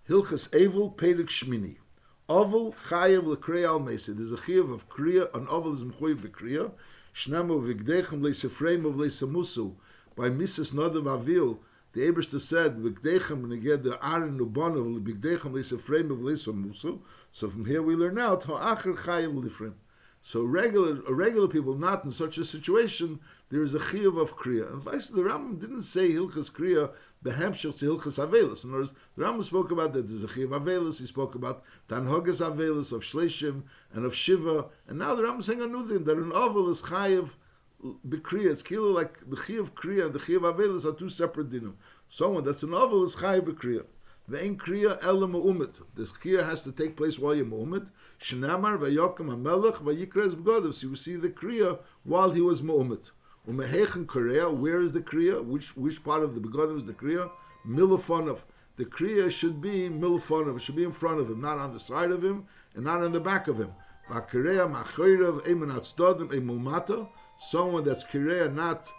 Hilchas Evel Pedig Shmini. Ovel Chayev L'Kriya Al Mesa. There's a Chayev of Kriya, an Ovel is M'choyev B'Kriya. Shnamo V'Gdechem Le'Sefreim of Le'Samusu. By Mrs. Nodav Avil, the Ebershter said, V'Gdechem, and again the Aaron Nubanov, V'Gdechem Le'Sefreim of Le'Samusu. So from here we learn out, Ha'achar Chayev L'Ifrim. So regular people not in such a situation, there is a chiyuv of kriya. And the Rambam didn't say hilchas kriya behemshich to hilchas avelis. In other words, the Rambam spoke about that there's a chiyuv avelis. He spoke about tanhogas avelis of shleishim and of shiva. And now the Rambam is saying a new thing that an oval is chayiv b'kriya. It's kilo like the chiyuv kriya and the chiyuv avelis are two separate dinim. Someone that's an oval is chayiv b'kriya. Ve'en kriya ela ma'umit. This kriya has to take place while you're ma'umit. Shnamar v'yokem ha'melech v'yikres b'godav. So you see the kriya while he was ma'umit. U'mehechen kriya. Where is the kriya? Which part of the begodav is the kriya? Milofonov. The kriya should be milofonov. It should be in front of him, not on the side of him and not on the back of him. V'kriya ma'choirav emenat stodim emulmata. Someone that's kriya not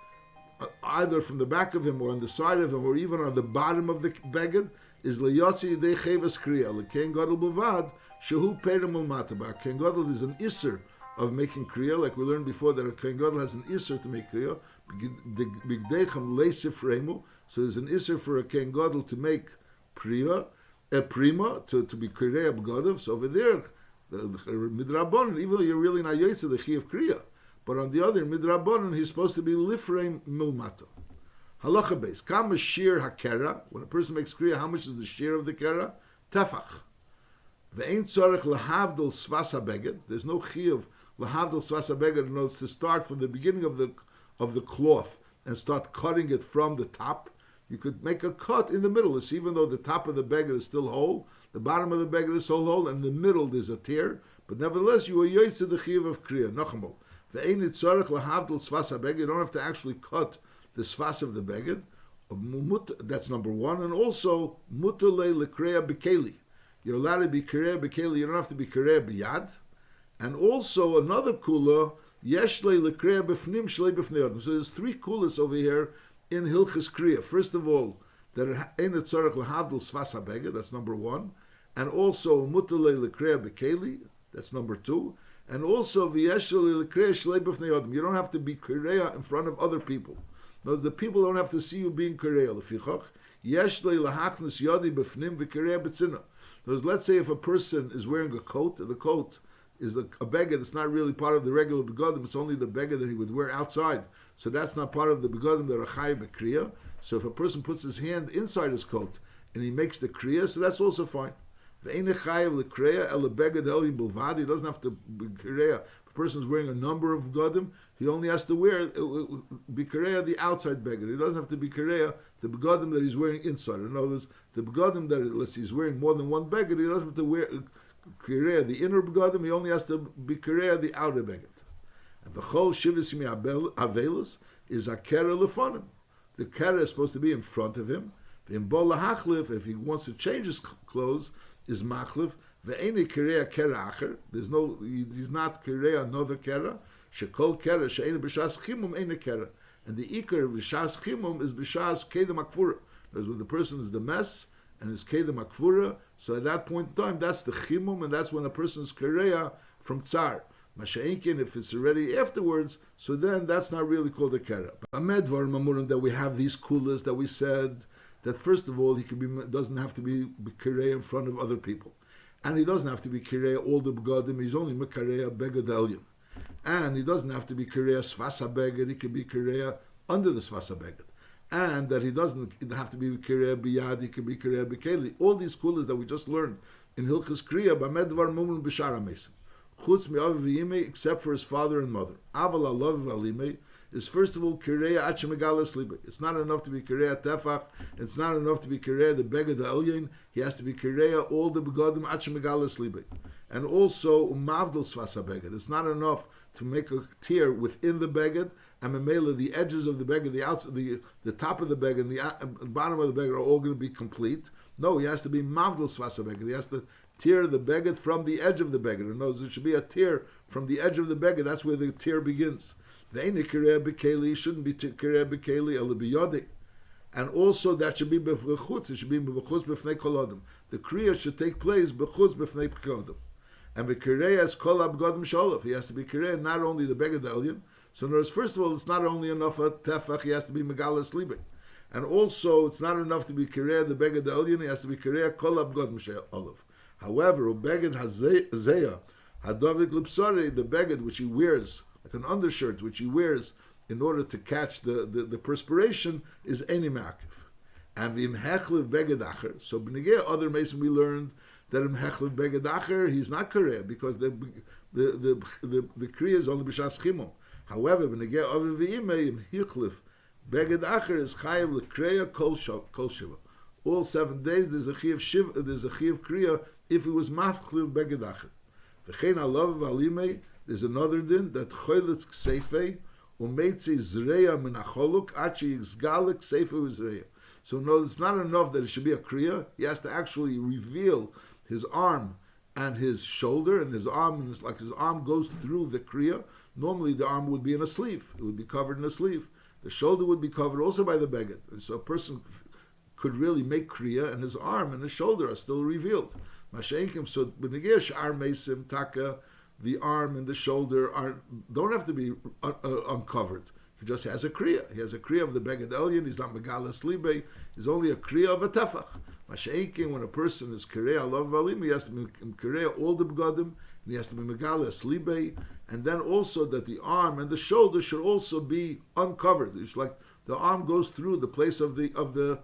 either from the back of him or on the side of him or even on the bottom of the beged is leyotzi yedei chevas kriya. L'kein gadol b'vad shehu perim ulmataba. Kein gadol is an iser of making kriya, like we learned before that a kein gadol has an iser to make kriya. B'gdeichem leisifremu. So there's an iser for a kein gadol to make priya, a prima to be kriya b'godav. So over there, midrabanan, even though you're really not yotzi the chi of kriya, but on the other midrabanan he's supposed to be lifreim milmata. Halacha base. Kam shir hakera. When a person makes kriya, how much is the shir of the kera? Tefach. Ve'ein tzorech lahavdol svasa beged. There's no chiyuv lahavdol svasa beged. In other words, to start from the beginning of the cloth and start cutting it from the top. You could make a cut in the middle. It's even though the top of the beged is still whole, the bottom of the beged is still whole, and in the middle there's a tear. But nevertheless, you are yoytze the chiyuv of kriya. Nachamol. Ve'ein tzorech lahavdol svasa beged. You don't have to actually cut the svas of the beged, that's number one, and also mutale lekreya bekeli. You're allowed to be kreya bekeli. You don't have to be kreya biyad. And also another kula yeshle lekreya befnim shlei befnei. So there's three kulas over here in hilchas kriya. First of all, that it ain't a tzarech lahavdul svas habeged. That's number one, and also mutale lekreya bekeli. That's number two. And also v'yeshle lekreya shlei befnei. You don't have to be kreya in front of other people. No, the people don't have to see you being kareya. Lefichach, yesh le'lahachnas yadi b'fnim v'kareya b'tzina. Let's say if a person is wearing a coat, the coat is a beged. It's not really part of the regular begodim. It's only the beged that he would wear outside. So that's not part of the begodim that are chayiv b'kriya. So if a person puts his hand inside his coat and he makes the kriya, so that's also fine. Ve'ein chayiv l'kriya el beged el bilvad. He doesn't have to be kriya. If a person is wearing a number of begodim, he only has to wear bikareya the outside beged. He doesn't have to be kareya the begodim that he's wearing inside. In other words, the begodim that unless he's wearing more than one beged, he doesn't have to wear kareya the inner begodim. He only has to be kareya the outer beged. And the whole shivasimi avelis is a kera lefonim. The kera is supposed to be in front of him. The imbol lahachlif, if he wants to change his clothes, is machlif. The any kareya kera acher. He's not kareya another kera. Shekol kera she'ena b'shas chimum ena kera, and the ikar of b'shas chimum is b'shas kedem akfura. Because when the person is the mess and is kedem akfura, so at that point in time, that's the chimum, and that's when a person is kareya from tsar. Masha'inkin, if it's already afterwards, so then that's not really called a kera. Amedvar mamurim that we have these kulas that we said that first of all he doesn't have to be kareya in front of other people, and he doesn't have to be kareya all the begadim. He's only mekareya beged elyon. And he doesn't have to be Kireya Svasa Beged, he can be Kireya under the Svasa Beged. And that he doesn't have to be Kireya Biyad, he can be Kireya Bekeli. All these kulas that we just learned in Hilchas Kriya, Bamedvar Mumun B'Shara Mesim. Chutz Mi'av V'Yimei, except for his father and mother. Aval Allah V'Alimei is first of all Kireya Achemegales Libe. It's not enough to be Kireya Tefach, it's not enough to be Kireya the Beged the Elyon, he has to be Kireya all the Begadim Achemegales Libe. And also Umavdol Svasa Beged. It's not enough to make a tear within the beged, and memela the edges of the beged, the top of the beged, and the bottom of the beged are all going to be complete. No, he has to be mavdil svasa beged. He has to tear the beged from the edge of the beged. In other words, there should be a tear from the edge of the beged. That's where the tear begins. The ene kireh bekeli shouldn't be kireh bekeli elabiyodi. And also that should be b'chutz. It should be b'chutz b'fnei kol adam. The kriya should take place b'chutz b'fnei kol adam. And v'kireya is kol abgodim sholav. He has to be kireya not only the beged elyon. So notice, first of all, it's not only enough a tefach. He has to be megalas libei. And also, it's not enough to be kireya the beged elyon. He has to be kireya kol abgodim sholav. However, beged hazeya hadavik lipsari, the beged which he wears, like an undershirt which he wears in order to catch the perspiration, is eni ma'akiv. And the imhechlev beged acher. So b'negei other mason we learned that imhechlev beged acher he's not kireya because the kriya is only b'shas chimon. However, b'negei other v'imei imhechlev beged acher is chayav l'kreya kol shiva. All 7 days there's a chiyuv shiva, there's a chiyuv kriya if he was mafchlev beged acher. V'chein alav v'alimei, there's another din that choylitz ksefei umeitzi zreya min acholuk achi yizgalek ksefei zreya. So no, it's not enough that it should be a kriya. He has to actually reveal his arm and his shoulder, and his arm, like his arm goes through the kriya. Normally the arm would be in a sleeve. It would be covered in a sleeve. The shoulder would be covered also by the beged. So a person could really make kriya, and his arm and his shoulder are still revealed. Masha'inkim, so b'negei sh'ar meisim taka, the arm and the shoulder don't have to be uncovered. He just has a kriya. He has a kriya of the beged elyon. He's not megalas libei. He's only a kriya of a tefach. Masha'inkim, when a person is kriya alav valim, he has to be kriya all the begadim, and he has to be megalas libei, and then also that the arm and the shoulder should also be uncovered. It's like the arm goes through the place of the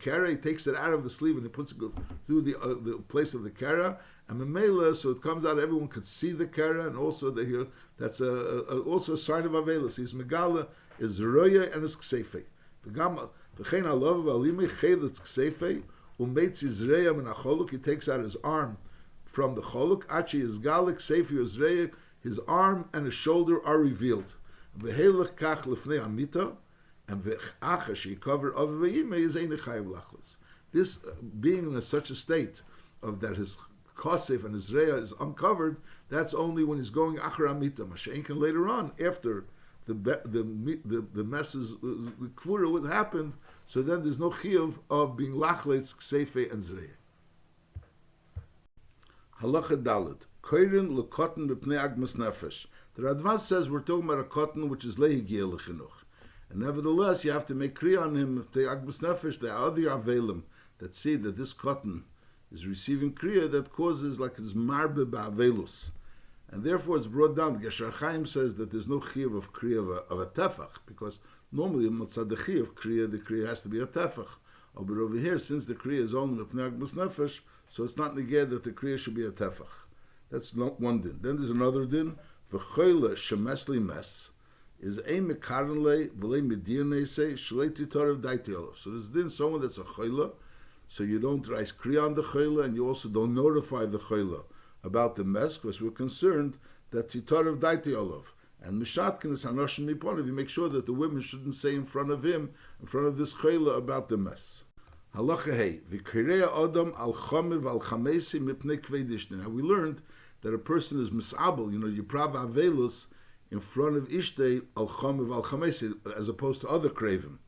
kara. He takes it out of the sleeve and he puts it through the place of the kara, and memela, so it comes out. Everyone could see the kara, and also they hear that's also a sign of avelus. His megala is roya and his ksefei. V'chein alav v'alimei cheletz ksefei umeitzi zreya min acholuk. He takes out his arm from the choluk. Achi is galek ksefei zreya. His arm and his shoulder are revealed. V'helech kach lefnei amita. And v'acha she covered of v'yimei is ein chayav lachlis. This being in such a state of that his kosef and his reya is uncovered, that's only when he's going achar amita. Masha'inkin later on, after the messes, the kvura would happen, so then there's no chiyuv of being lachletz, ksefe, and zreya. Halacha daled. Koirin lekotten b'pnei agmas nefesh. The Radvan says we're talking about a cotton which is lehigia lechinuch. And nevertheless, you have to make kriya on him. If they agmas nefesh, there are other avelim that see that this cotton is receiving kriya that causes like his marbe ba'avelus. And therefore it's brought down. Gesher Chaim says that there's no chiyuv of kriya of a tefach, because normally in matzah the kriya has to be a tefach. But over here, since the kriya is only of agmas nefesh, so it's not neged that the kriya should be a tefach. That's not one din. Then there's another din. V'choyle shemesli mes is ein mekarenle v'lei medianese shlei titorev daitiolov. So there's din someone that's a choyle, so you don't rise kriya on the choyle, and you also don't notify the choyle about the mess, because we're concerned that titorev daitiolov. And mishatkin is hanoshim miponev. You make sure that the women shouldn't say in front of him, in front of this choyle, about the mess. Halacha hey, v'kireya adam al chamev al chamesi mipnei kveidishne. Now we learned that a person is misabel, you prav avelus in front of ishtei al chamev al chamesi, as opposed to other kravim.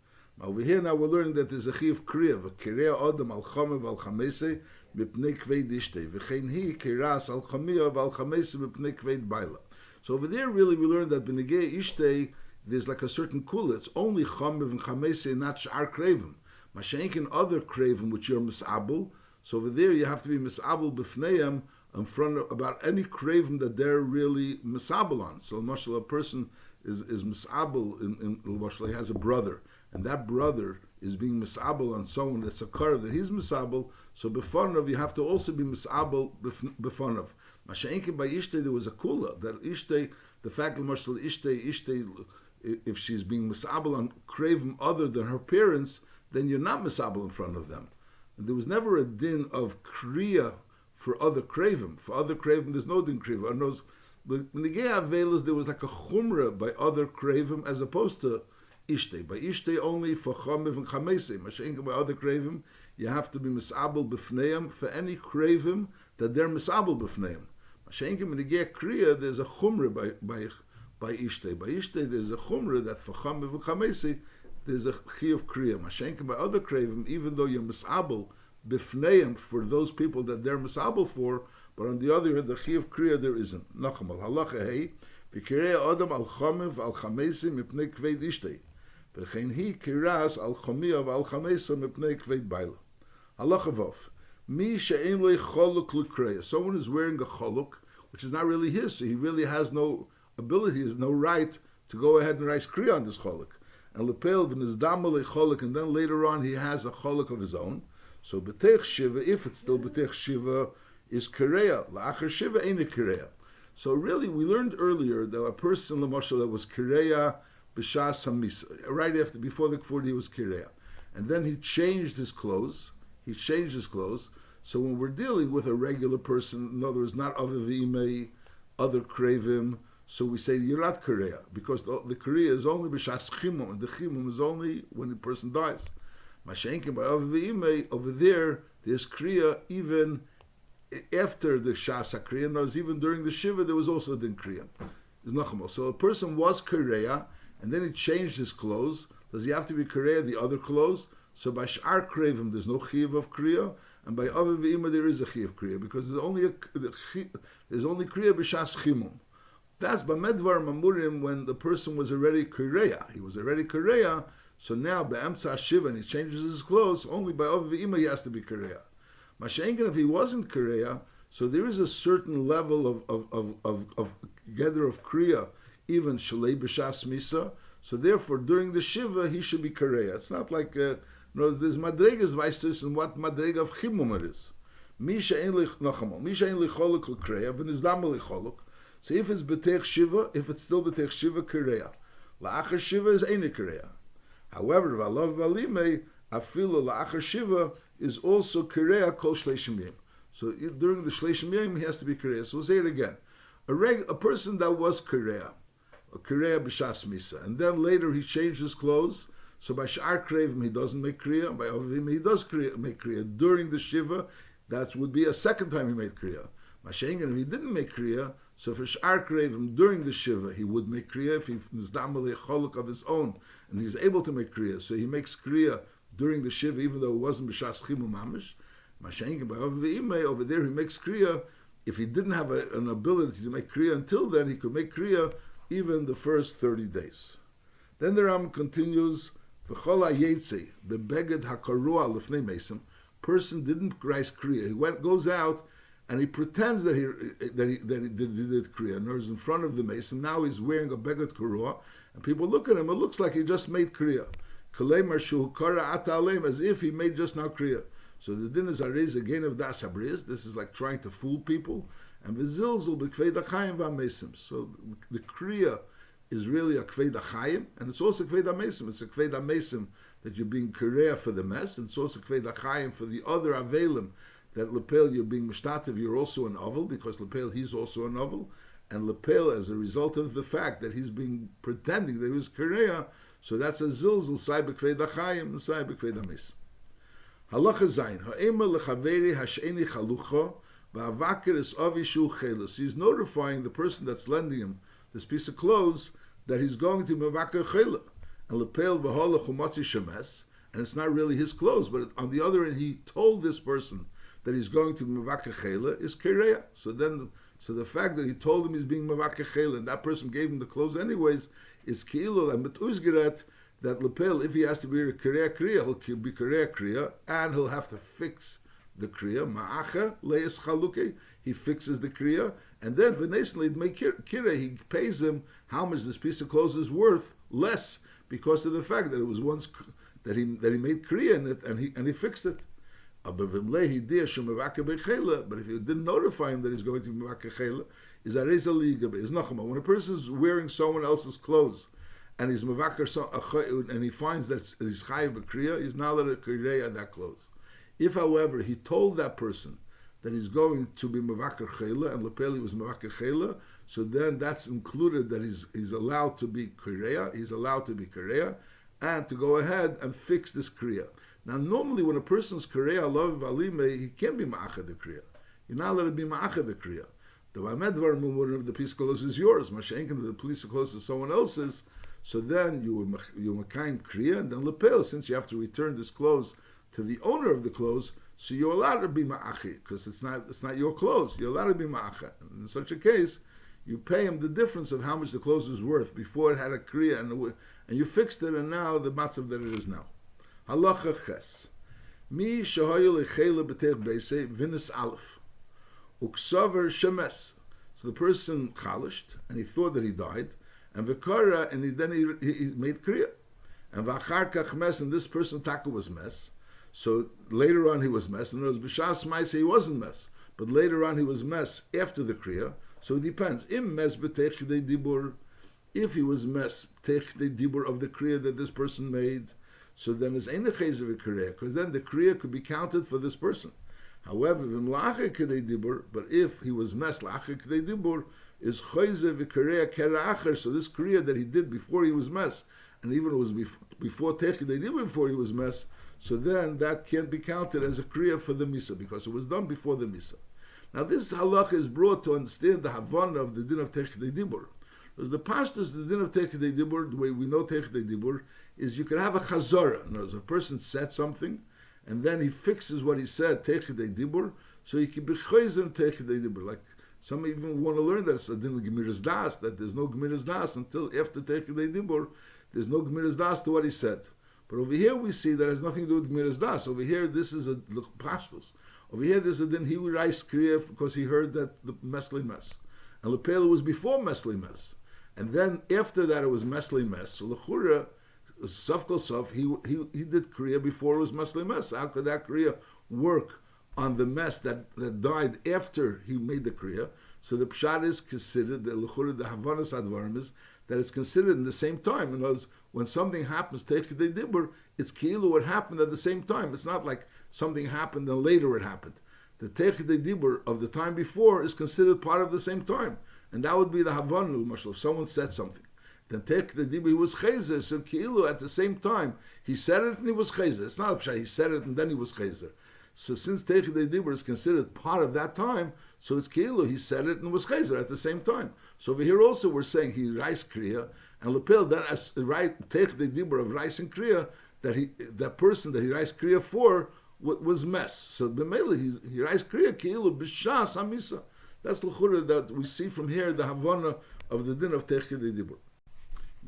Over here now we're learning that there's a chiv kriya, v'kireya adam al chamev al chamesi mipnei kveid ishtei, v'chein hi kiras al chamiyav al chamesi mipnei kveid baila. So over there really we learned that b'negei ishtei there's like a certain kula. It's only chamev and chamesi, not sh'ar kravim. Mashenkin other kravim which you're misabel. So over there you have to be misabel b'fneim in front of about any craving that they're really misabel on. So a person is misabel in he has a brother, and that brother is being misabel on someone that's a karev that he's misabel. So befonov you have to also be misabel befonov. Masha'inkin by ishtei there was a kula that ishtei, the fact that ishtei if she's being misabel on craving other than her parents, then you're not misabel in front of them. And there was never a din of kriya for other kravim. For other kravim, there's no din kriya. But in the Gei Avelas, there was like a chumrah by other kravim as opposed to ishtei. By ishtei only for chamev and chamesi. Masha'inka by other kravim, you have to be misabel b'fneim for any kravim that they're misabel b'fneim. Masha'inka in the Gei kriya, there's a chumrah by ishtei. By ishtei, there's a chumrah that for chamev and chamesi, there's a chiyuv kriya. Mashenkin by other kravim, even though you're misabel bifneim for those people that they're misabel for, but on the other hand, the chiyuv kriya there isn't. Nachamal halacha hey, v'kireya adam al chamev al chamesim mipnei kveid ishtei, v'chein hi kiras al chamiyav al chamesa mipnei kveid baila. Halacha vav. Mi she'en le choluk l'kreya. Someone is wearing a choluk, which is not really his, so he really has no ability, has no right to go ahead and write kriya on this choluk. And lepel v'nizdama le choluk, and then later on he has a choluk of his own. So b'teich shiva, if it's still b'teich shiva, is kireya. La'achar shiva ain't a kireya. So really, we learned earlier that a person, l'mashal, that was kireya b'shas hamisa, right after, before the kfur, he was kireya. And then he changed his clothes. So when we're dealing with a regular person, in other words, not avivime, other kravim, so we say you're not kireya, because the kireya is only b'shas chimum, and the chimum is only when the person dies. Mashenkin by avivime, over there's kriya even after the shas hakriya, and even during the shiva there was also din kriya. So a person was kireya, and then he changed his clothes. Does he have to be kireya the other clothes? So by sh'ar kravim there's no chiyuv of kriya, and by aviv v'ima there is a chiyuv of kriya, because there's only kriya b'shas chimum. That's by medvar mamurim when the person was already kireya. He was already kireya, so now by emtza shiva and he changes his clothes, only by aviv v'ima he has to be kireya. Mashenkin, if he wasn't kireya, so there is a certain level of gather of kriya, even shalei b'shas misa. So therefore, during the shiva he should be kireya. It's not like there's madregas vaistus and what madrega of chimum it is. Misha ein li choluk l'kreya v'nizdama li choluk. So if it's b'teich shiva, if it's still b'teich shiva, kireya. La'achar shiva is ein kireya. However, v'alav v'alimei afilu la'achar shiva is also kireya kol shleishim yom. So during the shleishim yom he has to be kireya. So we'll say it again. A person that was kireya b'shas misa, and then later he changed his clothes. So by sh'ar kravim he doesn't make kriya. By avim he does make kriya during the shiva. That would be a second time he made kriya. Mashengen, if he didn't make kriya, so for sh'ar kravim during the shiva he would make kriya if he nizdam a choluk of his own and he's able to make kriya. So he makes kriya during the shiva even though it wasn't b'shas chimu mamish. Mashengen by avim over there he makes kriya. If he didn't have an ability to make kriya until then, he could make kriya even the first 30 days. Then the Ram continues, V'chol ha'yetze, bebeged ha'karua lefnei mesim, person didn't rise kriya. He goes out and he pretends that he did kriya. And in front of the mason, now he's wearing a beged karua, and people look at him, it looks like he just made kriya. Kalemar shu kara ata aleim, as if he made just now kriya. So the din is arez again of das habriz. This is like trying to fool people. And v'zilzul b'kvei dachayim v'amesim. So the kriya is really a kvei dachayim, and it's also kvei damesim. It's a kvei damesim that you're being kireya for the mess, and it's also kvei dachayim for the other avelim that lepel you're being mishtativ. You're also an ovel because lepel he's also an ovel, and lepel as a result of the fact that he's being pretending that he was kireya. So that's a zilzul sai b'kvei dachayim and sai b'kvei damesim. Halacha zayin ha'ema lechaveri hasheni chalucha. He's notifying the person that's lending him this piece of clothes that he's going to mevakar chela and lepel v'hola chumatzi shemes, and it's not really his clothes, but on the other hand, he told this person that he's going to mevakar chela is kireya. So the fact that he told him he's being mevakar chela and that person gave him the clothes anyways is kiilul and betuzgirat that lepel, if he has to be a kireya kriya, he'll be kireya kriya and he'll have to fix the kriya, ma'acha leis chaluke, he fixes the kriya, and then v'neslid make kira, he pays him how much this piece of clothes is worth less because of the fact that it was once that he made kriya in it and he fixed it. But if you didn't notify him that he's going to be mevakar chela, is areza liga is nachama. When a person is wearing someone else's clothes and he's mevakar and he finds that he's chayiv b'kriya, he's not allowed to kireya that clothes. If, however, he told that person that he's going to be mevakar chela and lepeli was mevakar chela, so then that's included that he's allowed to be kireya, he's allowed to be kireya, and to go ahead and fix this kriya. Now, normally when a person's kireya love valime, he can't be ma'achad the kriya. You're not allowed to be ma'achad the kriya. The vamedvar mumur of the piece of clothes is yours. Mashenkin of the piece of clothes is someone else's. So then you mekayim kriya, and then lepel, since you have to return this clothes to the owner of the clothes, so you're allowed to be ma'achi, because it's not your clothes. You're allowed to be ma'acha. In such a case, you pay him the difference of how much the clothes was worth before it had a kriya, and you fixed it, and now the matzav that it is now. Halacha ches. Mi shahoyu lechele b'teich beise v'nis aleph. Uksaver shemes. So the person chalished, and he thought that he died, and v'kara, and then he made kriya. And v'achar kach mes, and this person taka was mes. So later on he was mes, and it was b'shas ma'aseh he wasn't mes. But later on he was mes after the kriya. So it depends. Im mes b'teich chidei dibur. If he was mes teich chidei dibur of the kriya that this person made, so then it's ein chez of a kriya, because then the kriya could be counted for this person. However, v'im lache kidei dibur, but if he was mes lache kidei dibur, is choyze v'kriya keracher. So this kriya that he did before he was mes, and even it was before teich chidei dibur, before he was mes, so then that can't be counted as a kriya for the misa, because it was done before the misa. Now this halacha is brought to understand the havana of the din of teich chidei dibur. Because the pashtus, the din of teich chidei dibur, the way we know teich chidei dibur, is you can have a chazara. In other words, a person said something, and then he fixes what he said, teich chidei dibur, so he can be choyzer teich chidei dibur. Like some even want to learn that it's a din of gemiras das, that there's no gemiras das until after teich chidei dibur, there's no gemiras das to what he said. But over here we see that has nothing to do with gemiras das. Over here this is a pashtus. Over here there's a din he writes kriya because he heard that the mesli mes, and lepela was before mesli mes, and then after that it was mesli mes. So lechura, saf kol saf, he did kriya before it was mesli mes. How could that kriya work on the mess that died after he made the kriya? So the pshat is considered, the lechura, the havanas advarim is that it's considered in the same time. In other words, when something happens, teich chidei dibur, it's ki'ilu what happened at the same time. It's not like something happened and later it happened. The teich chidei dibur of the time before is considered part of the same time, and that would be the havana. If someone said something, then teich chidei dibur he was chayzer. So ki'ilu at the same time he said it and he was chayzer. It's not a pshat. He said it and then he was chayzer. So since teich chidei dibur is considered part of that time, so it's ki'ilu he said it and was chayzer at the same time. So over here also we're saying he writes kriya, and lepil then as right teich chidei dibur of rice and kriya, that person that he writes kriya for was mess. So b'meila he writes kriya ki'ilu b'shas hamisa. That's l'chura that we see from here the havana of the din of teich chidei dibur.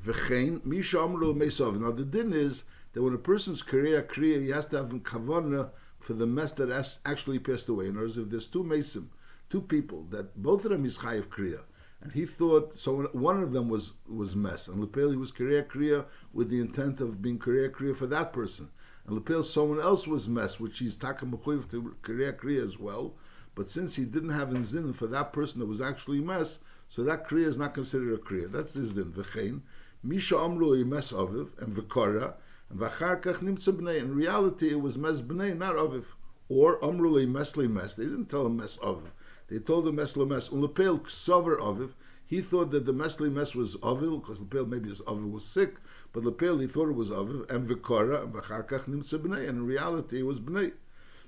V'chein misha amru l'meisav. Now the din is that when a person's kriya, he has to have kavana for the mess that actually passed away. In other words, if there's two mesim, two people that both of them is chayiv kriya, and he thought so one of them was mess, and lepel was kriya with the intent of being kriya for that person, and lepel someone else was mess, which he's taka mechuyev to kriya as well, but since he didn't have in zin for that person that was actually mess, so that kriya is not considered a kriya. That's his din. V'chein misha amru mes aviv and v'kara and v'achar kach nimtza b'nei. In reality, it was mes b'nei, not aviv. Or amru mes. They didn't tell him mes aviv. They told him mes lemes. Ulepel ksaver aviv. He thought that the mes was aviv because lepel maybe his aviv was sick, but lepel he thought it was aviv and v'kara and v'achar kach nimtza b'nei. And in reality, it was b'nei.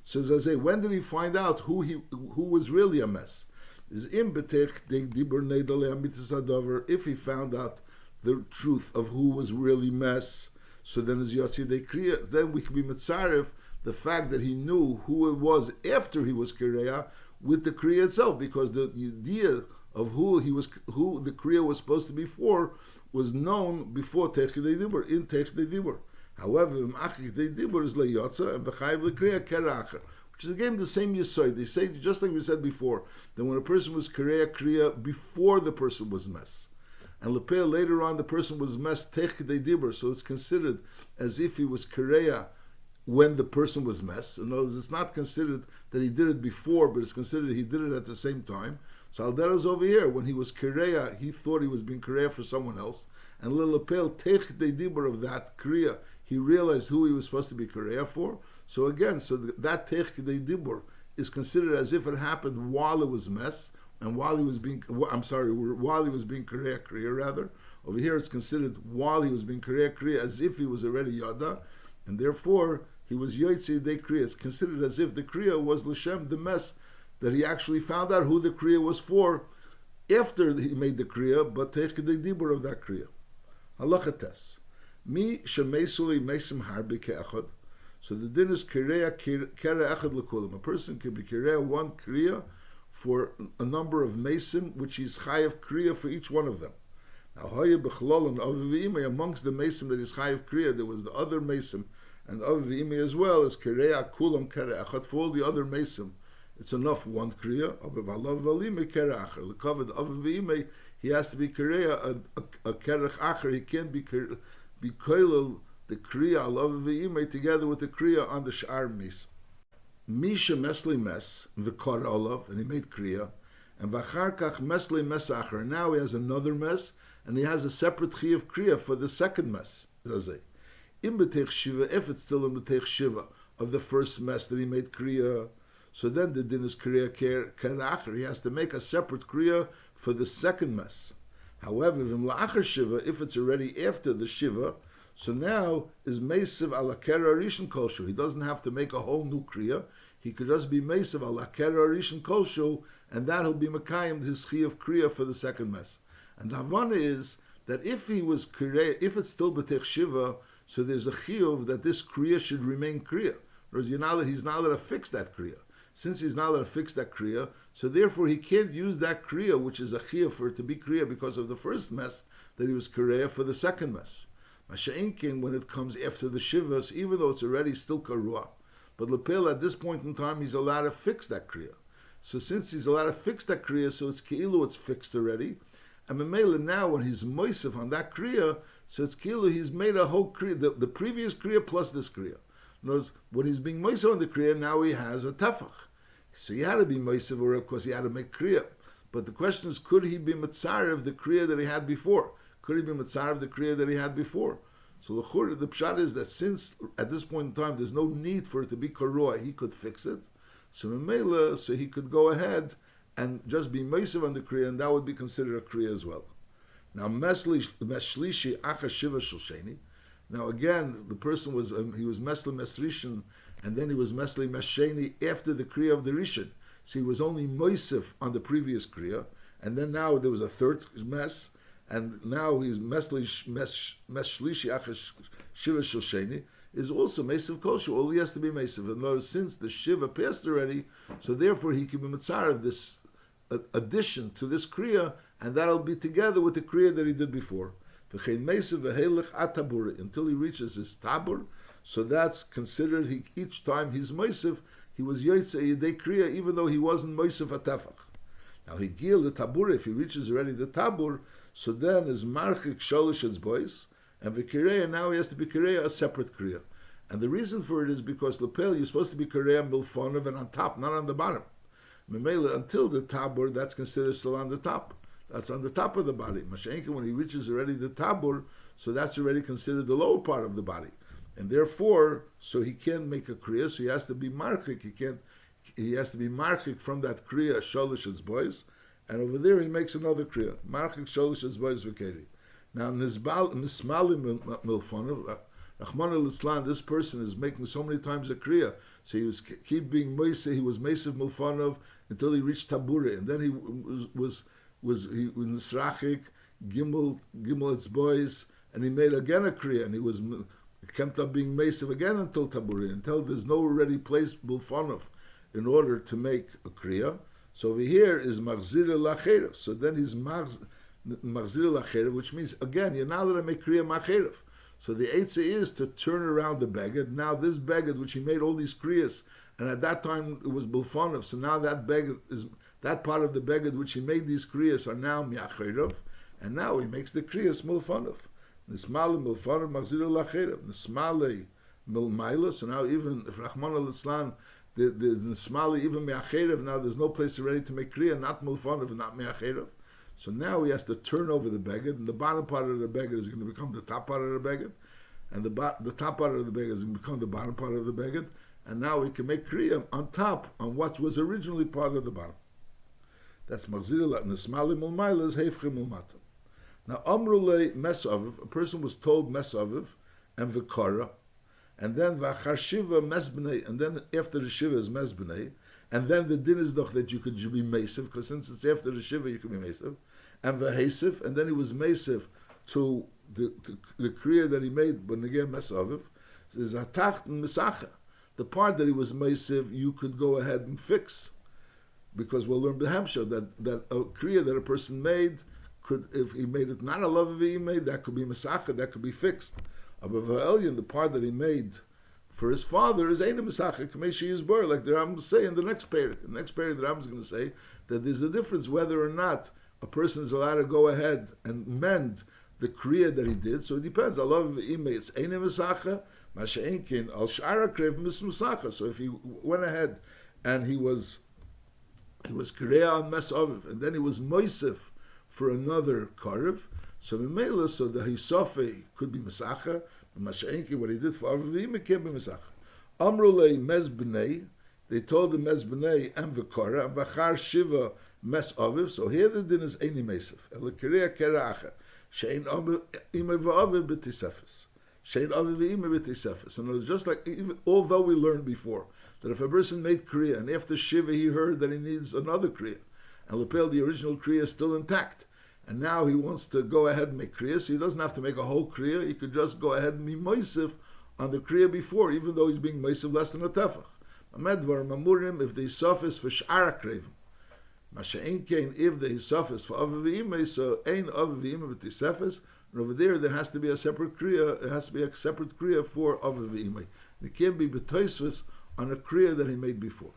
So as I say, when did he find out who was really a mess? Is im betech de dibur neidale amitis hadavar. If he found out the truth of who was really mess, so then as Yotzi de kriya, then we can be mitzaref the fact that he knew who it was after he was kriya with the kriya itself, because the idea of who the kriya was supposed to be for was known before teich chidei dibur, in teich chidei dibur. However, ma'achik chidei dibur is leyotza and v'chayiv l'kriya keracher, which is again the same yisoid. They say just like we said before that when a person was kriya before the person was mess, and lepel later on the person was mess teich chidei dibur, so it's considered as if he was kriya when the person was mess. In other words, it's not considered that he did it before, but it's considered he did it at the same time. So Aldera's over here, when he was kriya, he thought he was being kriya for someone else, and lepel teich chidei dibur of that kriya, he realized who he was supposed to be kriya for. So again, that teich chidei dibur is considered as if it happened while it was mess, and while he was being kriya rather. Over here it's considered while he was being kriya as if he was already yada, and therefore he was yoytzi de kriya. It's considered as if the kriya was l'shem the mess, that he actually found out who the kriya was for after he made the kriya, but teich chidei dibur of that kriya. Halacha tes. Mi shemesuli mesim harbi ke'echad. So the din is kireya kere echad lekulim. A person can be kireya one kriya for a number of mesim, which he's chayav kriya for each one of them. Now, hoya bechlol and avivimei, amongst the mesim that is chayav kriya, there was the other mesim, and avivimei as well as kireya kulam kere echad. For all the other mesim, it's enough one kriya. Avivalav valimei kere acher. The covered avivimei, he has to be kireya a kerech acher. He can't be koilel the kriya alav v'imei together with the kriya on the sh'ar mes. Misha mesli mes v'kar olav, and he made kriya, and v'achar kach mesli mes acher. Now he has another mes, and he has a separate chi of kriya for the second mes. Im b'teich shiva, if it's still in b'teich shiva of the first mes that he made kriya, so then the din is kriya ker acher. He has to make a separate kriya for the second mes. However, v'im la'achar shiva, if it's already after the shiva, so now is Mesiv ala kera rishon kolshu. He doesn't have to make a whole new kriya. He could just be Mesiv ala kera rishon kolshu, and that'll be Mekayim, his chi of kriya for the second mes. And the Havana is that if he was kriya, if it's still b'tech shiva, so there's a chiyuv that this kriya should remain kriya. Whereas he's not allowed to fix that kriya. Since he's not allowed to fix that kriya, so therefore he can't use that kriya, which is a chiyuv for it to be kriya because of the first mes, that he was kriya for the second mes. Masha'inkin, when it comes after the shivas, even though it's already still karua, but lepel at this point in time he's allowed to fix that kriya. So since he's allowed to fix that kriya, so it's keilu, it's fixed already. And Memela now, when he's moisef on that kriya, so it's keilu, he's made a whole kriya, the previous kriya plus this kriya. In other words, when he's being moisef on the kriya, now he has a tefach. So he had to be moisef, or of course he had to make kriya. But the question is, could he be mitzar of the kriya that he had before? Could he be mitzar of the kriya that he had before? So the pshat is that since at this point in time there's no need for it to be karua, he could fix it. So Memela, so he could go ahead and just be meisav on the kriya, and that would be considered a kriya as well. Now meslishi acha shiva shulsheni. Now again, the person was he was mesli mesrishin, and then he was mesli mesheni after the kriya of the rishon. So he was only meisav on the previous kriya, and then now there was a third mes. And now he's meslishi achash shiva shulsheni is also mesav kosher. All he has to be mesav. And notice, since the shiva passed already, so therefore he can be mitzar of this addition to this kriya, and that'll be together with the kriya that he did before. Until he reaches his tabur, so that's considered. Each time he's mesav, he was yotzei yedei kriya, even though he wasn't mesav a tefach. Now he gil the tabur. If he reaches already the tabur, so then is marchik sholish its boys, and v'kireya, now he has to be kireya a separate kriya. And the reason for it is because lapel, you're supposed to be kireya milfonov and on top, not on the bottom. Memela, until the tabur, that's considered still on the top. That's on the top of the body. Mashenka, when he reaches already the tabur, so that's already considered the lower part of the body. And therefore, so he can't make a kriya, so he has to be marchik. He has to be marchik from that kriya sholish its boys. And over there he makes another kriya. Marchik sholish es boys v'keri. Now nismali milfonov, Rahman al-Islam, this person is making so many times a kriya. So he was keep being meisa. He was meisiv milfonov until he reached tabure, and then he was nisrachik gimel its boys, and he made again a kriya, and he kept up being meisiv again until tabure, until there's no already place milfonov in order to make a kriya. So over here is Marzir Lacherev. So then he's Marzir Lacherev, which means, again, you're not allowed to make Kriya Macherev. So the Eitzah is to turn around the beged. Now this beged, which he made all these Kriyas, and at that time it was Bulfonov, so now that beged is, that part of the beged which he made these Kriyas are now Miacherev, and now he makes the Kriyas Mulfonov. Nismale Mulfonov Marzir Lacherev. Nismale Milmaila, so now even if Rahman al-Islam, the Nismali, even Me'acherev, now there's no place ready to make Kriya, not Mulfonov and not Me'acherev. So now he has to turn over the beged, and the bottom part of the beged is going to become the top part of the beged, and the top part of the beged is going to become the bottom part of the beged, and now he can make Kriya on top, on what was originally part of the bottom. That's Marzir Nismali Mulmaila is Hefche Mulmata. Now Amrulei Mesaviv, a person was told Mesaviv and Vikara, and then v'achar shiva mesbnei, and then after the shiva is mesbnei, and then the din is doch that you could be meisiv, because since it's after the shiva you can be meisiv, and v'hesif, and then he was meisiv to the kriya that he made when again Mesaviv is a tachten Mesacha. The part that he was Meisiv, you could go ahead and fix. Because we'll learn B'Hamsha that a kriya that a person made could, if he made it not a love of he made, that could be Mesacha, that could be fixed. But Elyon, the part that he made for his father is Eina Mesacha, Kameshi Yizbor, like the Ram will say in the next period. The next period, the Ram is going to say that there's a difference whether or not a person is allowed to go ahead and mend the kriya that he did. So it depends. I love Ime, it's Eina Mesacha, Masha'enkin, Al Shara Krev Mesacha. So if he went ahead and he was kriya on Mesaviv, and then he was Moisef for another Karev, so Mimela, so the Hisofe could be Mesacha, and Masha'enki, what he did for Avivim, it can't be Mesacha. Amrulei Mez B'nei, they told the Mez B'nei and V'kara, and V'char Shiva Mes Aviv, so here the din is Eini Mesef, El Kriya Kera Acher, Shein Ime V'aviv B'tisefes, Shein Aviv Ime B'tisefes. And it was just like, even, although we learned before, that if a person made Kriya, and after Shiva he heard that he needs another Kriya, and Lepel, the original Kriya is still intact, and now he wants to go ahead and make Kriya, so he doesn't have to make a whole Kriya, he could just go ahead and be Moisif on the Kriya before, even though he's being Moisif less than a Tefach. Amedvar Mamurim, if the Hisofis for Sh'ara Krevim, Masha'en Kain, if the Hisofis for Avivim, so Ein Avivim B'tisefes, and over there has to be a separate Kriya, it has to be a separate Kriya for Avivim. It can't be B'toisvis on a Kriya that he made before.